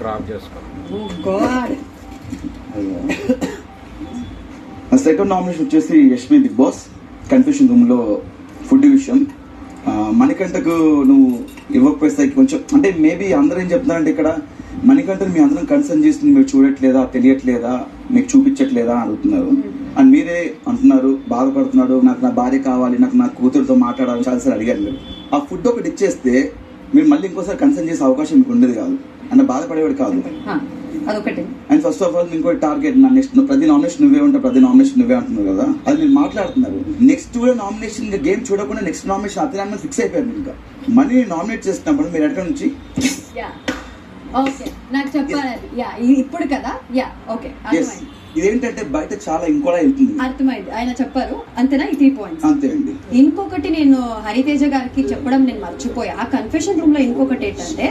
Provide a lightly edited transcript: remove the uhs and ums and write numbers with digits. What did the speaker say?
Crop చేసుకో. Second nomination వచ్చేసి Yashmi Bigg Boss confusion room లో ఫుడ్ విషయం. మణికంఠకు నువ్వు ఇవ్వకపోతే కొంచెం అంటే మేబీ అందరూ ఏం చెప్తున్నారంటే ఇక్కడ మణికంఠను మీ అందరం కన్సర్న్ చేస్తుంది, మీరు చూడట్లేదా, తెలియట్లేదా, మీకు చూపించట్లేదా అని అడుగుతున్నారు. అండ్ మీరే అంటున్నారు బాధపడుతున్నాడు, నాకు నా భార్య కావాలి, నాకు నా కూతురుతో మాట్లాడాలని చాలాసార్లు అడిగారు. మీరు ఆ ఫుడ్ ఒకటి ఇచ్చేస్తే మీరు మళ్ళీ ఇంకోసారి కన్సర్న్ చేసే అవకాశం మీకు ఉండేది కాదు, అంటే బాధపడేవాడు కాదు. అండ్ ఫస్ట్ ఆఫ్ ఆల్ ఇంకో టార్గెట్ నా నెక్స్ట్ ప్రతి నామినేషన్ నువ్వే ఉంటావు, ప్రతి నామినేషన్ నువ్వే అంటున్నారు కదా, అది మీరు మాట్లాడుతున్నారు. నెక్స్ట్ నామినేషన్ గేమ్ చూడకుండా నెక్స్ట్ నామినేషన్ అతని ఫిక్స్ అయిపోయారు. ఇంకా మనీ నామినేట్ చేస్తున్నప్పుడు మీరు ఎక్కడ నుంచి నాకు చెప్పాలి ఇప్పుడు కదా. ఇదేంటంటే బయట చాలా ఇంకోలా వెళ్తుంది. అర్థమైంది, ఆయన చెప్పారు అంతేనా? ఈ 3 points అంతే అండి. ఇంకొకటి నేను హరితేజ గారికి చెప్పడం నేను మర్చిపోయా. ఆ కన్ఫెషన్ రూమ్ లో ఇంకొకటి ఏంటంటే